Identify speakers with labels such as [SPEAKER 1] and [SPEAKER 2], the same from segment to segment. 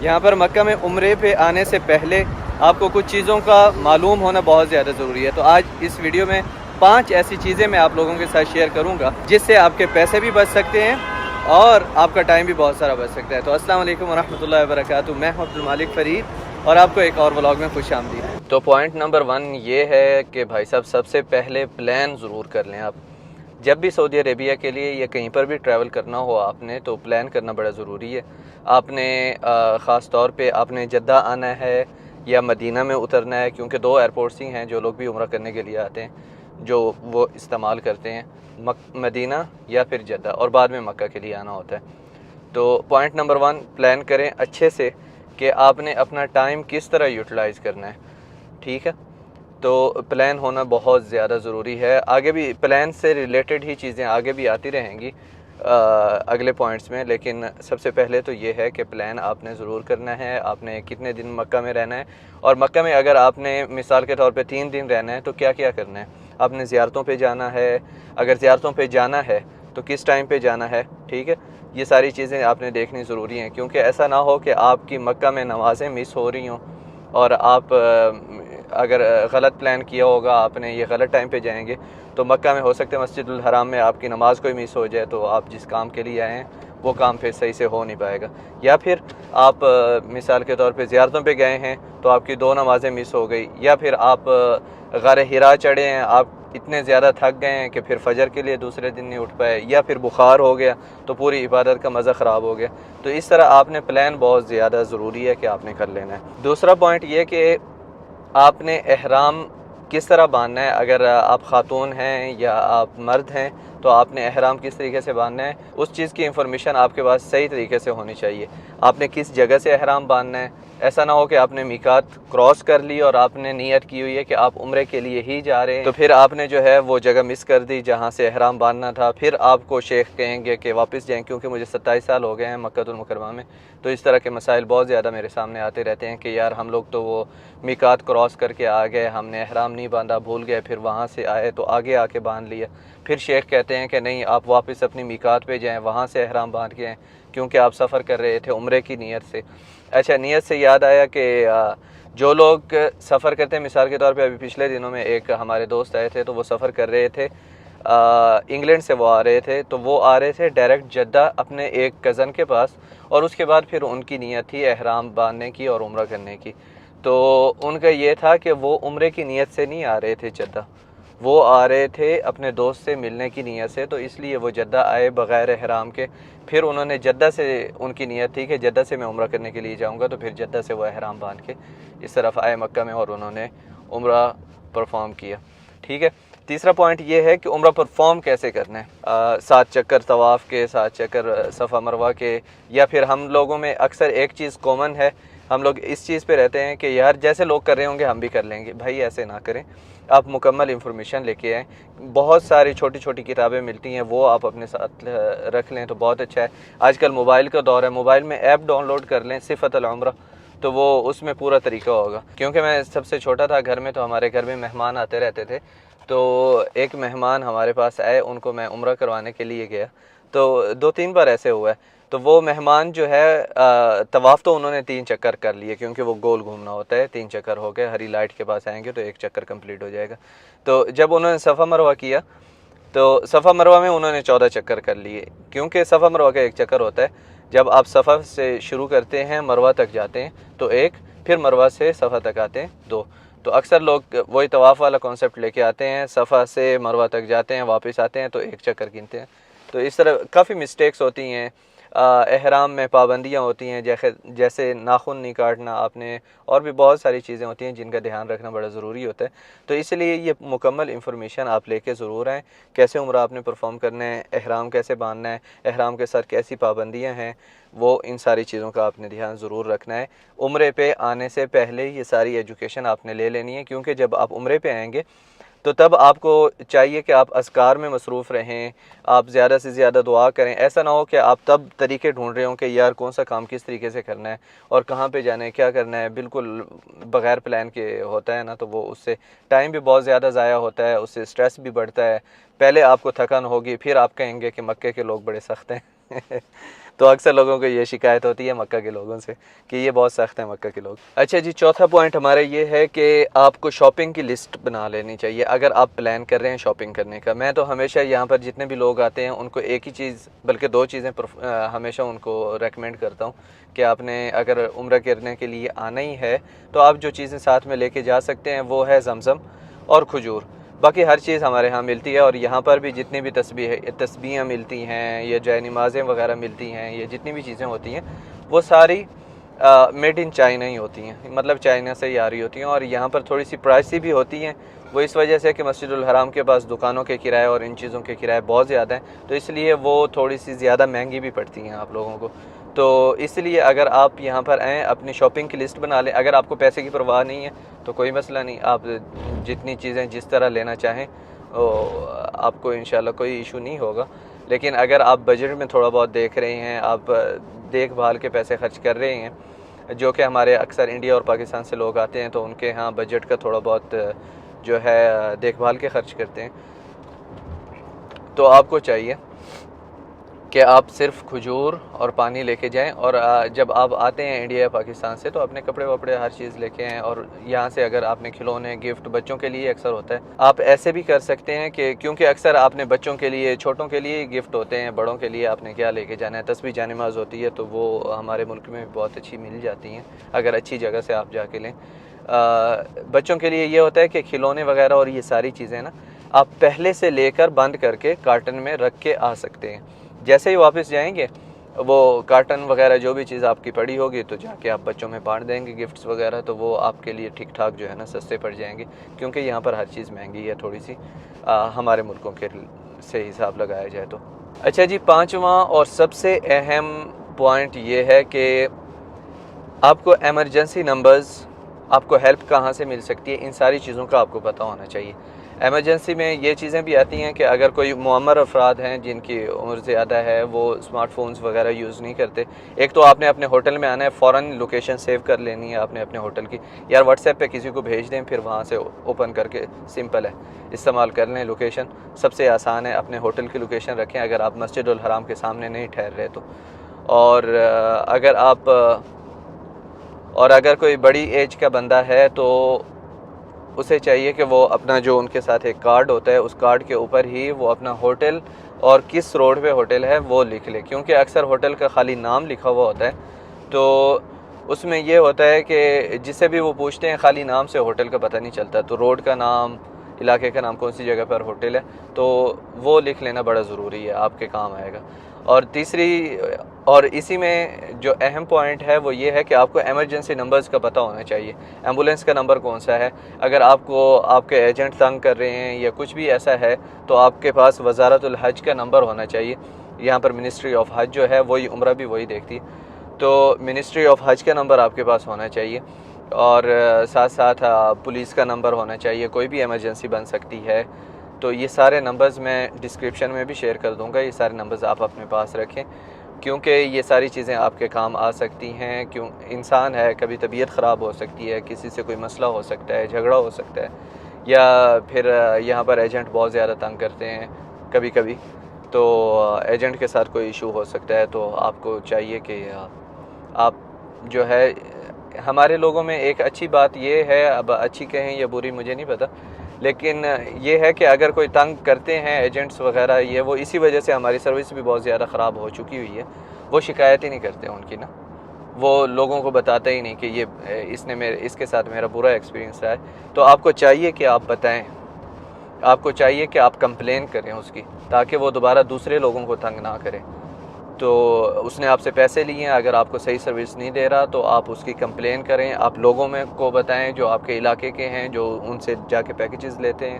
[SPEAKER 1] यहाँ पर मक्का में उम्रे पे आने से पहले आपको कुछ चीज़ों का मालूम होना बहुत ज़्यादा ज़रूरी है। तो आज इस वीडियो में 5 ऐसी चीज़ें मैं आप लोगों के साथ शेयर करूँगा जिससे आपके पैसे भी बच सकते हैं और आपका टाइम भी बहुत सारा बच सकता है। तो अस्सलाम वालेकुम वरहमतुल्लाहि वबरकातुहू। मैं हूं अब्दुल मालिक फ़रीद और आपको एक और व्लॉग में खुश आमदीद। तो पॉइंट नंबर 1 ये है कि भाई साहब सबसे पहले प्लान ज़रूर कर लें। आप जब भी सऊदी अरेबिया के लिए या कहीं पर भी ट्रैवल करना हो आपने तो प्लान करना बड़ा ज़रूरी है। आपने ख़ास तौर पे आपने जद्दा आना है या मदीना में उतरना है, क्योंकि 2 एयरपोर्ट्स ही हैं जो लोग भी उम्रा करने के लिए आते हैं जो वो इस्तेमाल करते हैं, मदीना या फिर जद्दा, और बाद में मक्का के लिए आना होता है। तो पॉइंट नंबर 1 प्लान करें अच्छे से कि आपने अपना टाइम किस तरह यूटिलाइज़ करना है। ठीक है, तो प्लान होना बहुत ज़्यादा ज़रूरी है। आगे भी प्लान से रिलेटेड ही चीज़ें आगे भी आती रहेंगी अगले पॉइंट्स में, लेकिन सबसे पहले तो ये है कि प्लान आपने ज़रूर करना है। आपने कितने दिन मक्का में रहना है, और मक्का में अगर आपने मिसाल के तौर पे 3 दिन रहना है तो क्या क्या करना है। आपने ज़ियारतों पे जाना है, अगर ज़ियारतों पे जाना है तो किस टाइम पे जाना है। ठीक है, ये सारी चीज़ें आपने देखनी ज़रूरी हैं, क्योंकि ऐसा ना हो कि आपकी मक्का में नमाज़ें मिस हो रही हों और आप अगर गलत प्लान किया होगा आपने, ये गलत टाइम पे जाएंगे तो मक्का में हो सकता है मस्जिदुल हराम में आपकी नमाज़ कोई मिस हो जाए, तो आप जिस काम के लिए आए हैं वो काम फिर सही से हो नहीं पाएगा। या फिर आप मिसाल के तौर पे ज़ियारतों पे गए हैं तो आपकी 2 नमाज़ें मिस हो गई, या फिर आप गारे हिरा चढ़े हैं, आप इतने ज़्यादा थक गए हैं कि फिर फजर के लिए दूसरे दिन नहीं उठ पाए, या फिर बुखार हो गया तो पूरी इबादत का मज़ा ख़राब हो गया। तो इस तरह आपने प्लान बहुत ज़्यादा ज़रूरी है कि आपने कर लेना है। दूसरा पॉइंट ये कि आपने एहराम किस तरह बांधना है। अगर आप ख़ातून हैं या आप मर्द हैं तो आपने एहराम किस तरीके से बांधना है, उस चीज़ की इंफॉर्मेशन आपके पास सही तरीके से होनी चाहिए। आपने किस जगह से एहराम बांधना है। ऐसा ना हो कि आपने मीकात क्रॉस कर ली और आपने नीयत की हुई है कि आप उम्रे के लिए ही जा रहे हैं, तो फिर आपने जो है वो जगह मिस कर दी जहाँ से एहराम बांधना था। फिर आपको शेख कहेंगे कि वापस जाएँ, क्योंकि मुझे 27 साल हो गए हैं मक्कातुल मुकर्रमा में। तो इस तरह के मसाइल बहुत ज़्यादा मेरे सामने आते रहते हैं कि यार हम लोग तो वो मीकात क्रॉस करके आ गए, हमने एहराम नहीं बांधा, भूल गए, फिर वहाँ से आए तो आगे आके बांध लिया। फिर शेख कहते हैं कि नहीं, आप वापस अपनी मीकात पे जाएं, वहाँ से एहराम बांध के आएँ, क्योंकि आप सफ़र कर रहे थे उम्रे की नीयत से। अच्छा, नीयत से याद आया कि जो लोग सफ़र करते हैं, मिसाल के तौर पे अभी पिछले दिनों में एक हमारे दोस्त आए थे तो वो सफ़र कर रहे थे, इंग्लैंड से वो आ रहे थे, तो वो आ रहे थे डायरेक्ट जद्दा अपने एक कज़न के पास, और उसके बाद फिर उनकी नीयत थी एहराम बांधने की और उम्रा करने की। तो उनका ये था कि वो उम्रे की नीयत से नहीं आ रहे थे जद्दा, वो आ रहे थे अपने दोस्त से मिलने की नीयत से, तो इसलिए वो जद्दा आए बग़ैर एहराम के। फिर उन्होंने जद्दा से, उनकी नीयत थी कि जद्दा से मैं उम्रा करने के लिए जाऊंगा, तो फिर जद्दा से वो एहराम बांध के इस तरफ आए मक्का में और उन्होंने उम्रा परफॉर्म किया। ठीक है, तीसरा पॉइंट ये है कि उम्रा परफॉर्म कैसे करना है। 7 चक्कर तवाफ़ के, 7 चक्कर सफ़ा मरवा के, या फिर हम लोगों में अक्सर एक चीज़ कॉमन है, हम लोग इस चीज़ पे रहते हैं कि यार जैसे लोग कर रहे होंगे हम भी कर लेंगे। भाई ऐसे ना करें, आप मुकम्मल इन्फॉर्मेशन लेके आएँ। बहुत सारी छोटी छोटी किताबें मिलती हैं, वो आप अपने साथ रख लें तो बहुत अच्छा है। आजकल मोबाइल का दौर है, मोबाइल में ऐप डाउनलोड कर लें सिफ़तुल उम्रा, तो वो उसमें पूरा तरीका होगा। क्योंकि मैं सबसे छोटा था घर में, तो हमारे घर में मेहमान आते रहते थे, तो एक मेहमान हमारे पास आए, उनको मैं उम्रा करवाने के लिए गया, तो 2-3 बार ऐसे हुआ है। तो वो मेहमान जो है तवाफ़ तो उन्होंने 3 चक्कर कर लिए, क्योंकि वो गोल घूमना होता है। 3 चक्कर हो गए, हरी लाइट के पास आएंगे तो 1 चक्कर कंप्लीट हो जाएगा। तो जब उन्होंने सफ़ा मरवा किया तो सफ़ा मरवा में उन्होंने 14 चक्कर कर लिए, क्योंकि सफ़ा मरवा का 1 चक्कर होता है। जब आप सफ़ा से शुरू करते हैं मरवा तक जाते हैं तो 1, फिर मरवा से सफ़ा तक आते हैं 2। तो अक्सर लोग वही तवाफ़ वाला कॉन्सेप्ट लेके आते हैं, सफ़ा से मरवा तक जाते हैं, वापस आते हैं तो 1 चक्कर गिनते हैं। तो इस तरह काफ़ी मिस्टेक्स होती हैं। एहराम में पाबंदियाँ होती हैं, जैसे नाखून नहीं काटना आपने, और भी बहुत सारी चीज़ें होती हैं जिनका ध्यान रखना बड़ा ज़रूरी होता है। तो इसलिए ये मुकम्मल इन्फॉर्मेशन आप लेके ज़रूर आएँ। कैसे उम्रा आपने परफॉर्म करना है, एहराम कैसे बांधना है, एहराम के साथ कैसी पाबंदियाँ हैं, वो इन सारी चीज़ों का आपने ध्यान ज़रूर रखना है। उम्रे पे आने से पहले ये सारी एजुकेशन आपने ले लेनी है, क्योंकि जब आप उम्रे पे आएंगे तो तब आपको चाहिए कि आप अज़कार में मसरूफ़ रहें, आप ज़्यादा से ज़्यादा दुआ करें। ऐसा ना हो कि आप तब तरीके ढूंढ रहे हो कि यार कौन सा काम किस तरीके से करना है और कहाँ पे जाना है, क्या करना है, बिल्कुल बग़ैर प्लान के होता है ना, तो वो उससे टाइम भी बहुत ज़्यादा ज़ाया होता है, उससे स्ट्रेस भी बढ़ता है। पहले आपको थकान होगी, फिर आप कहेंगे कि मक्के के लोग बड़े सख्त हैं तो अक्सर लोगों को ये शिकायत होती है मक्का के लोगों से कि ये बहुत सख्त है मक्का के लोग। अच्छा जी, चौथा पॉइंट हमारा ये है कि आपको शॉपिंग की लिस्ट बना लेनी चाहिए अगर आप प्लान कर रहे हैं शॉपिंग करने का। मैं तो हमेशा यहाँ पर जितने भी लोग आते हैं उनको एक ही चीज़ बल्कि दो चीज़ें हमेशा उनको रेकमेंड करता हूँ कि आपने अगर उम्रा करने के लिए आना ही है तो आप जो चीज़ें साथ में लेके जा सकते हैं वो है ज़मज़म और खजूर। बाकी हर चीज़ हमारे यहाँ मिलती है और यहाँ पर भी जितनी भी तस्बीहें मिलती हैं, ये जय नमाज़ें वगैरह मिलती हैं, ये जितनी भी चीज़ें होती हैं वो सारी मेड इन चाइना ही होती हैं, मतलब चाइना से ही आ रही होती हैं। और यहाँ पर थोड़ी सी प्राइसी भी होती हैं, वो इस वजह से कि मस्जिदुल हराम के पास दुकानों के किराए और इन चीज़ों के किराए बहुत ज़्यादा हैं, तो इसलिए वो थोड़ी सी ज़्यादा महंगी भी पड़ती हैं आप लोगों को। तो इसलिए अगर आप यहाँ पर आएँ अपनी शॉपिंग की लिस्ट बना लें। अगर आपको पैसे की परवाह नहीं है तो कोई मसला नहीं, आप जितनी चीज़ें जिस तरह लेना चाहें आपको इंशाल्लाह कोई इशू नहीं होगा। लेकिन अगर आप बजट में थोड़ा बहुत देख रहे हैं, आप देखभाल के पैसे खर्च कर रहे हैं, जो कि हमारे अक्सर इंडिया और पाकिस्तान से लोग आते हैं तो उनके यहाँ बजट का थोड़ा बहुत जो है देखभाल के खर्च करते हैं, तो आपको चाहिए कि आप सिर्फ खजूर और पानी लेके जाएं। और जब आप आते हैं इंडिया या पाकिस्तान से तो अपने कपड़े वपड़े हर चीज़ लेके आएँ। और यहाँ से अगर आपने खिलौने गिफ्ट बच्चों के लिए अक्सर होता है, आप ऐसे भी कर सकते हैं कि क्योंकि अक्सर आपने बच्चों के लिए छोटों के लिए गिफ्ट होते हैं, बड़ों के लिए आपने क्या लेके जाना है। तस्बीह जानिमाज़ होती है तो वो हमारे मुल्क में बहुत अच्छी मिल जाती हैं अगर अच्छी जगह से आप जाके लें। बच्चों के लिए ये होता है कि खिलौने वगैरह और ये सारी चीज़ें ना आप पहले से लेकर बंद करके कार्टन में रख के आ सकते हैं। जैसे ही वापस जाएंगे वो कार्टन वगैरह जो भी चीज़ आपकी पड़ी होगी तो जाके आप बच्चों में बांट देंगे गिफ्ट्स वगैरह, तो वो आपके लिए ठीक ठाक जो है ना सस्ते पड़ जाएंगे, क्योंकि यहाँ पर हर चीज़ महंगी है थोड़ी सी हमारे मुल्कों के से हिसाब लगाया जाए तो। अच्छा जी, पाँचवा और सबसे अहम पॉइंट ये है कि आपको एमरजेंसी नंबर्स, आपको हेल्प कहाँ से मिल सकती है, इन सारी चीज़ों का आपको पता होना चाहिए। एमरजेंसी में ये चीज़ें भी आती हैं कि अगर कोई मुअम्मर अफराद हैं जिनकी उम्र ज़्यादा है, वो स्मार्टफोन्स वगैरह यूज़ नहीं करते। एक तो आपने अपने होटल में आना है, फ़ौरन लोकेशन सेव कर लेनी है आपने अपने होटल की, यार व्हाट्सएप पे किसी को भेज दें, फिर वहाँ से ओपन करके सिंपल है इस्तेमाल कर लें। लोकेशन सबसे आसान है, अपने होटल की लोकेशन रखें अगर आप मस्जिदुल हराम के सामने नहीं ठहर रहे तो। और अगर कोई बड़ी एज का बंदा है तो उसे चाहिए कि वो अपना जो उनके साथ एक कार्ड होता है उस कार्ड के ऊपर ही वो अपना होटल और किस रोड पे होटल है वो लिख ले, क्योंकि अक्सर होटल का खाली नाम लिखा हुआ होता है तो उसमें ये होता है कि जिससे भी वो पूछते हैं खाली नाम से होटल का पता नहीं चलता, तो रोड का नाम, इलाके का नाम, कौन सी जगह पर होटल है, तो वो लिख लेना बड़ा ज़रूरी है, आपके काम आएगा। और इसी में जो अहम पॉइंट है वो ये है कि आपको एमरजेंसी नंबर्स का पता होना चाहिए। एम्बुलेंस का नंबर कौन सा है, अगर आपको आपके एजेंट तंग कर रहे हैं या कुछ भी ऐसा है तो आपके पास वज़ारतुल हज का नंबर होना चाहिए। यहाँ पर मिनिस्ट्री ऑफ हज जो है वही उम्रा भी वही देखती है, तो मिनिस्ट्री ऑफ हज का नंबर आपके पास होना चाहिए। और साथ साथ पुलिस का नंबर होना चाहिए, कोई भी इमरजेंसी बन सकती है। तो ये सारे नंबर्स मैं डिस्क्रिप्शन में भी शेयर कर दूंगा, ये सारे नंबर्स आप अपने पास रखें, क्योंकि ये सारी चीज़ें आपके काम आ सकती हैं। क्यों, इंसान है, कभी तबीयत ख़राब हो सकती है, किसी से कोई मसला हो सकता है, झगड़ा हो सकता है, या फिर यहाँ पर एजेंट बहुत ज़्यादा तंग करते हैं कभी कभी, तो एजेंट के साथ कोई इशू हो सकता है। तो आपको चाहिए कि आप जो है, हमारे लोगों में एक अच्छी बात ये है, अब अच्छी कहें या बुरी मुझे नहीं पता, लेकिन ये है कि अगर कोई तंग करते हैं एजेंट्स वगैरह, ये वो इसी वजह से हमारी सर्विस भी बहुत ज़्यादा ख़राब हो चुकी हुई है। वो शिकायत ही नहीं करते उनकी ना, वो लोगों को बताते ही नहीं कि ये इसके साथ मेरा बुरा एक्सपीरियंस रहा है। तो आपको चाहिए कि आप बताएं, आपको चाहिए कि आप कंप्लेन करें उसकी, ताकि वो दोबारा दूसरे लोगों को तंग ना करें। तो उसने आपसे पैसे लिए हैं, अगर आपको सही सर्विस नहीं दे रहा तो आप उसकी कंप्लेन करें। आप लोगों में को बताएं जो आपके इलाके के हैं, जो उनसे जाके पैकेजेस लेते हैं।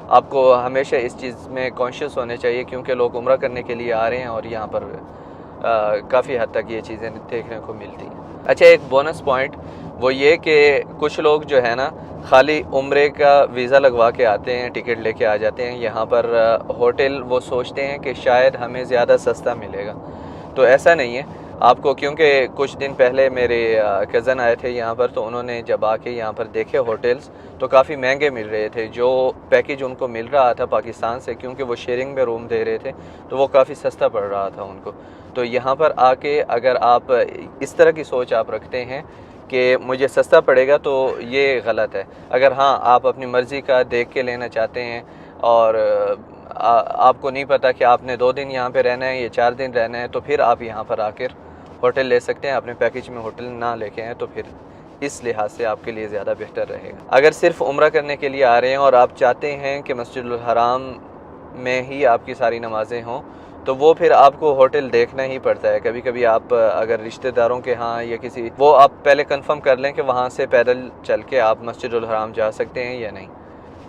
[SPEAKER 1] आपको हमेशा इस चीज़ में कॉन्शियस होने चाहिए, क्योंकि लोग उम्रा करने के लिए आ रहे हैं और यहाँ पर काफ़ी हद तक ये चीज़ें देखने को मिलती हैं। अच्छा, एक बोनस पॉइंट वो ये कि कुछ लोग जो है ना खाली उम्रे का वीज़ा लगवा के आते हैं, टिकट लेके आ जाते हैं यहाँ पर होटल, वो सोचते हैं कि शायद हमें ज़्यादा सस्ता मिलेगा, तो ऐसा नहीं है। आपको, क्योंकि कुछ दिन पहले मेरे कज़न आए थे यहाँ पर, तो उन्होंने जब आके यहाँ पर देखे होटल्स तो काफ़ी महंगे मिल रहे थे। जो पैकेज उनको मिल रहा था पाकिस्तान से, क्योंकि वो शेयरिंग में रूम दे रहे थे, तो वो काफ़ी सस्ता पड़ रहा था उनको। तो यहाँ पर आके अगर आप इस तरह की सोच आप रखते हैं कि मुझे सस्ता पड़ेगा, तो ये गलत है। अगर हाँ आप अपनी मर्ज़ी का देख के लेना चाहते हैं और आपको नहीं पता कि आपने 2 दिन यहाँ पे रहना है या 4 दिन रहना है, तो फिर आप यहाँ पर आकर होटल ले सकते हैं। अपने पैकेज में होटल ना लेके आएँ, तो फिर इस लिहाज से आपके लिए ज़्यादा बेहतर रहेगा। अगर सिर्फ उम्रा करने के लिए आ रहे हैं और आप चाहते हैं कि मस्जिदुल हराम में ही आपकी सारी नमाज़ें हों, तो वो फिर आपको होटल देखना ही पड़ता है। कभी कभी आप अगर रिश्तेदारों के यहाँ या किसी, वो आप पहले कंफर्म कर लें कि वहाँ से पैदल चल के आप मस्जिदुल हराम जा सकते हैं या नहीं।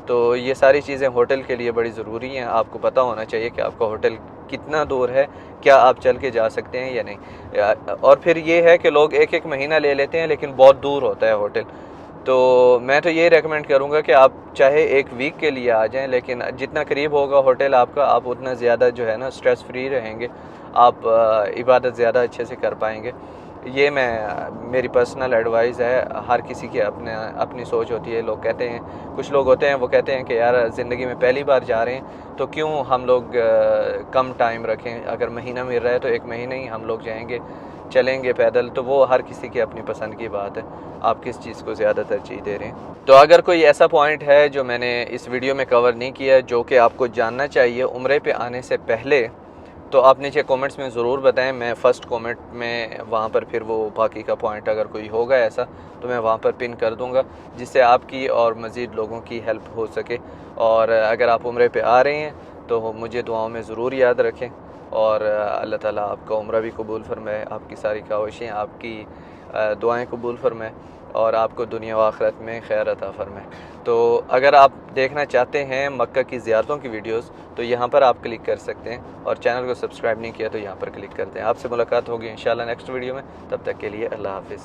[SPEAKER 1] तो ये सारी चीज़ें होटल के लिए बड़ी ज़रूरी हैं। आपको पता होना चाहिए कि आपका होटल कितना दूर है, क्या आप चल के जा सकते हैं या नहीं। और फिर ये है कि लोग 1-1 महीना ले लेते हैं, लेकिन बहुत दूर होता है होटल। तो मैं तो ये रेकमेंड करूँगा कि आप चाहे 1 वीक के लिए आ जाएं, लेकिन जितना करीब होगा होटल आपका, आप उतना ज़्यादा जो है ना स्ट्रेस फ्री रहेंगे, आप इबादत ज़्यादा अच्छे से कर पाएंगे। ये मेरी पर्सनल एडवाइस है। हर किसी की अपनी सोच होती है। लोग कहते हैं, कुछ लोग होते हैं वो कहते हैं कि यार ज़िंदगी में पहली बार जा रहे हैं, तो क्यों हम लोग कम टाइम रखें, अगर महीना मिल रहा है तो 1 महीने ही हम लोग जाएंगे, चलेंगे पैदल। तो वो हर किसी की अपनी पसंद की बात है, आप किस चीज़ को ज़्यादा तरजीह दे रहे हैं। तो अगर कोई ऐसा पॉइंट है जो मैंने इस वीडियो में कवर नहीं किया, जो कि आपको जानना चाहिए उम्रे पे आने से पहले, तो आप नीचे कमेंट्स में ज़रूर बताएं। मैं फ़र्स्ट कमेंट में वहाँ पर फिर वो बाकी का पॉइंट अगर कोई होगा ऐसा, तो मैं वहाँ पर पिन कर दूँगा, जिससे आपकी और मज़ीद लोगों की हेल्प हो सके। और अगर आप उम्रे पे आ रहे हैं तो मुझे दुआओं में ज़रूर याद रखें, और अल्लाह ताला आपका उम्रा भी कबूल फरमाए, आपकी सारी ख्वाहिशें, आपकी दुआएं कबूल फरमाए, और आपको दुनिया व आखिरत में खैर अता फरमाए। तो अगर आप देखना चाहते हैं मक्का की ज़ियारतों की वीडियोस, तो यहाँ पर आप क्लिक कर सकते हैं, और चैनल को सब्सक्राइब नहीं किया तो यहाँ पर क्लिक करते हैं। आपसे मुलाकात होगी इंशाल्लाह नेक्स्ट वीडियो में। तब तक के लिए अल्लाह हाफ़िज़।